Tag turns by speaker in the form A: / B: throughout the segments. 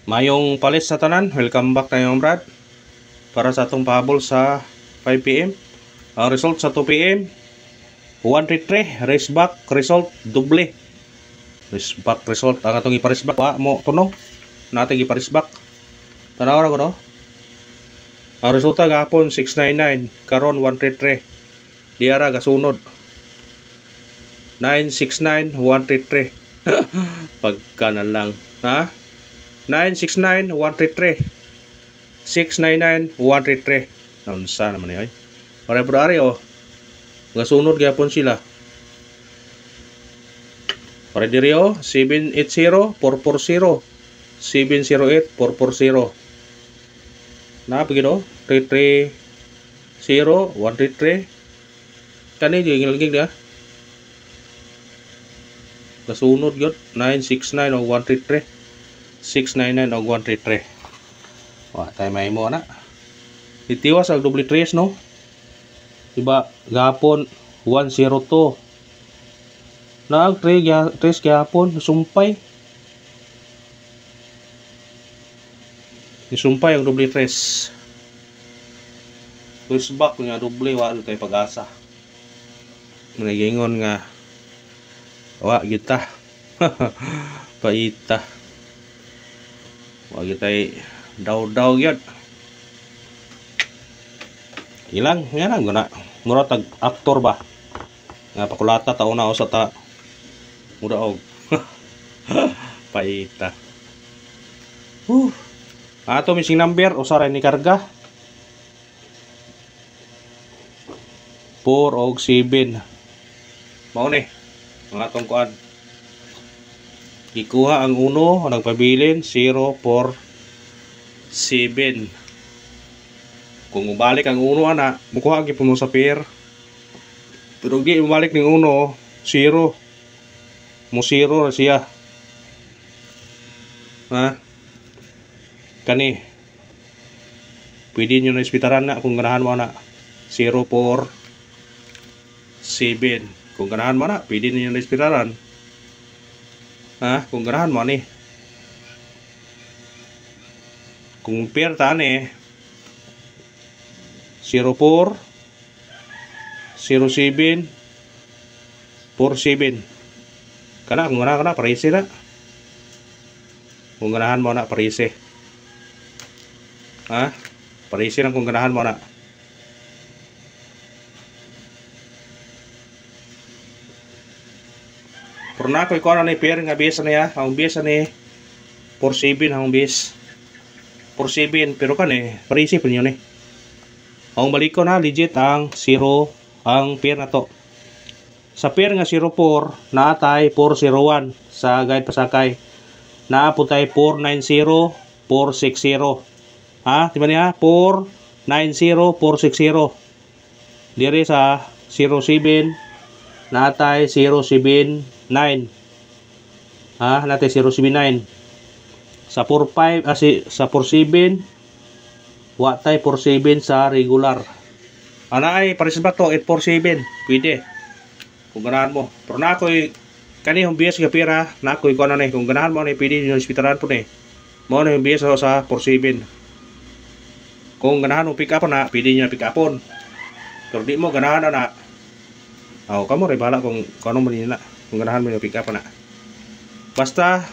A: Mayong palis sa tanan, welcome back na yung Brad para sa atong pahabol sa 5pm. Ang result sa 2pm 133, race back result doble. Race back result ang atong iparis back mo tuno natin iparis back. Tanaw ra ko no. Ang resulta gahapon 699, karon 133. Diara gasunod 969 133. Pagka na lang, ha? 969 133 699 133. Naunsa naman niya. Pare-pare oh. Gasunod gyapon sila. Pare diri oh 780 440 708 440. Na pagid oh 330 133. Kani gingilgig dia. Gasunod gyud 969 o 133 699 o 133. Wa tay may mo na. Itiwas ang double trace no. Diba gapon 102. Nag trace gapon sumpay. Isumpay ang double trace. Push back nga double wa tay pag-asa. Nagingon nga wa kita. Paita. Wa kita daw gyud. Ilang nga na guna. Mura tag aktor ba. Nga pakulata ta una usa ta. Muda og. Paita. Ato missing number usa ra ni karga. 4 og 7. Mao ni ang atong kuan. Gikuha ang uno, nagpabilin 0 4 7. Kung ubalik ang uno ana, mukuha gyud mo sa pair. Pero di umalik ning uno, 0. Mo 0 ra siya. Ha? Kani. Pwede nyo na ispitaran na kung ganahan mo na 0 4 7. Kung ganahan mo na, pwede nyo na ispitaran. Ha? Kung ganahan mo ni. Kung pair ta ni 04 07 47. Kana kung ganahan kana parese na. Kung ganahan mo na parese. Ha? Parese lang kung ganahan mo na. Pero na ko ikaw na ni pair nga base na ya. Ang base ni 47 ang base. 47 pero kani parisi pa niyo ni. Ang balik ko na legit ang 0 ang pair na to. Sa pair nga 04 naatay 401 sa guide pasakay. Naaputay 490 460. Ha, di ba niya? 490 460. Dire sa 07 naatay 079. Ha, naatay 079. Sa 45 sa 47 watay 47 sa regular. Ana ay pares ba to 847 pwede kung ganahan mo. Pero na ako'y kanihong bias nga pira na ako'y kuha na ni kung ganahan mo ni pwede yung hospitalan po ni mo na yung bias sa 47. Kung ganahan mo pick up na pwede niya pick upon. Pero di mo ganahan na aw kamo rin bahala kung ano mo nila kung ganahan mo yung pick up na. Basta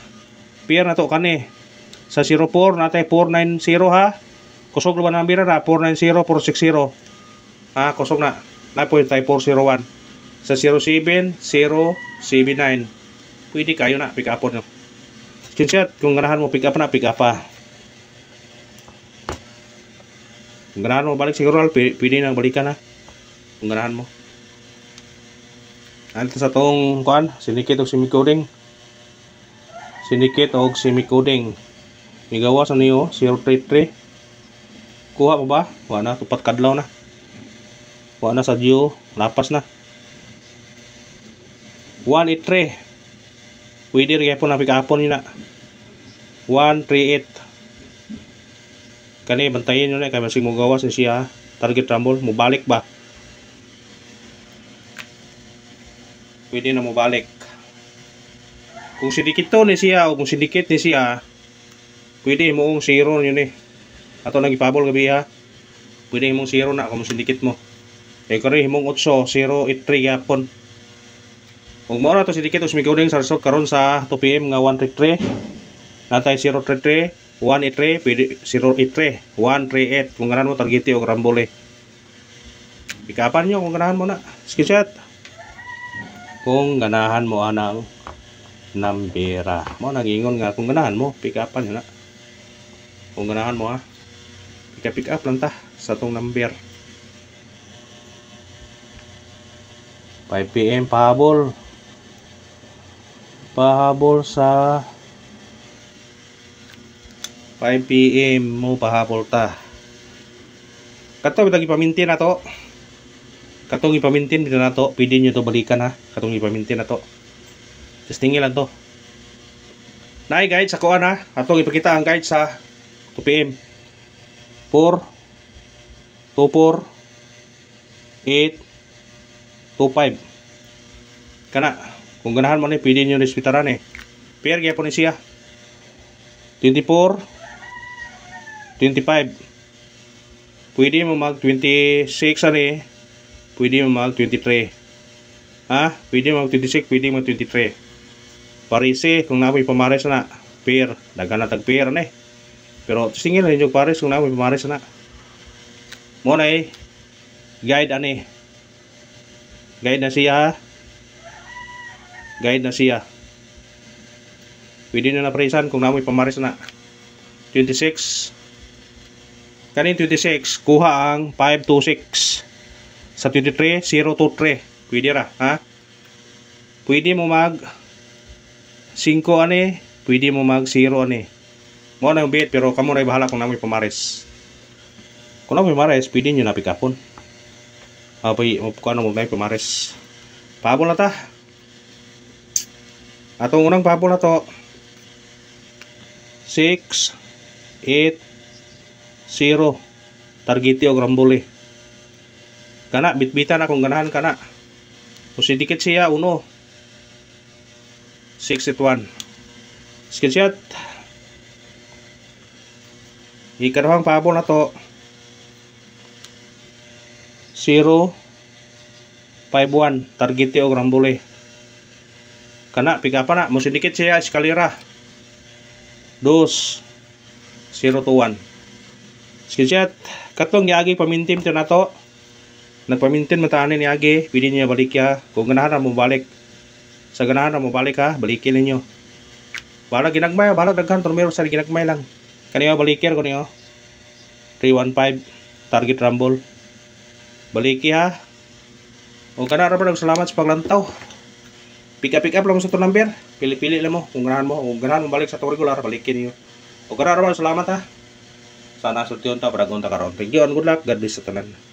A: pira na to kani sa 04 natay 490 ha. Kusog naman ang bira na 490 460. Ha, kusog na. Na po yung tayo 401. Sa 07 079. Pwede kayo na pick up nyo. Screenshot kung ganahan mo pick up na pick up pa. Kung ganahan mo balik siguro pwede nang balikan na. Kung ganahan mo. Ano sa tong kuan, sinikit og semi-coding. Sinikit og semi-coding. Migawas ano niyo 033. Kuha pa ba? Wala na, tupat kadlaw na. Wala na sa Gio, lapas na. 183. Pwede rin po na pick-upon yun na. 138. Kani, bantayin nyo na. Kaya masing magawas na siya. Target rumble, mubalik ba? Pwede na mubalik. Kung sindikit to ni siya o kung sindikit ni siya, pwede mong 0 yun eh. Ato nagipabol gabi ha. Pwede mong 0 na kung sindikit mo. Kaya kari mong 8 0 83 yapon. Kung mo na to sindikit us migaw ding sa result karon sa 2 PM nga 133. Natay 033 183 pwede 083 138 kung ganahan mo targeti o rambole. Pikapan nyo kung ganahan mo na. Screenshot. Kung ganahan mo anang nambera. Mo nagingon nga kung ganahan mo, pick upan yun na. Kung ganahan mo ha. Pick up lang ta sa tong number. 5 PM pahabol. Pahabol sa 5 PM mo pahabol ta. Kato bitag ipamintin na to. Katong ipamintin dito na to. Pwede nyo to balikan ha. Katong ipamintin na to. Testingin lang to. Nay guide sa kuan ha. Atong ipakita ang guide sa 2 PM. 4 24 8 25. Kana kung ganahan mo ni pwede nyo respetaran eh. Pair gyapon ni siya. 24 25. Pwede mo mag 26 ani. Pwede mo mag 23. Ha? Pwede mo mag 26, pwede mo mag 23. Parisi kung namoy pamares na pair, daghan na tag pair na eh. Pero tingin lang yung pares kung namoy pamares na. Mo na eh. Guide ani. Guide na siya ha. Guide na siya. Pwede na paresan kung namoy pamares na. 26. Kanin 26, kuha ang 526. Sa 23, 023. Pwede ra, ha? Pwede mo mag 5 ani, pwede mo mag 0 ani. Mo na yung bet, pero kamo na bahala kung namoy pamares. Kung namoy pamares, pwede nyo na pikapon. Apay, kung ano mo na yung pamares. Pahabol na ta. Atong unang pahabol na to. 6 8 0 targeti o rambole. Kana bitbitan na kung ganahan kana. Kung sidikit siya 1 681. Screenshot. Ikaduhang pahabol na to 0 51 targeti o rambole. Kana pigapan na mo sidikit siya eskalera 2 0 to 1. Screenshot. Katong yagi pamintim to na to. Nagpamintin mataanin ni agi, pwede niya balik ya. Kung ganahan mo balik. Sa ganahan mo balik ha, balikin ninyo. Bala ginagmay, bala daghan turmero sa ginagmay lang. Kaniya balikir ko niyo. 315 target rumble. Baliki ha. O kana ra ba salamat sa paglantaw. Pick up lang mo sa to number. Pili-pili lang mo kung ganahan mo. Kung ganahan mo balik sa to regular, balikin niyo. O kana ra ba salamat ha. Sana sultiyon ta para gunta karon. Thank you and good luck. God bless sa tanan.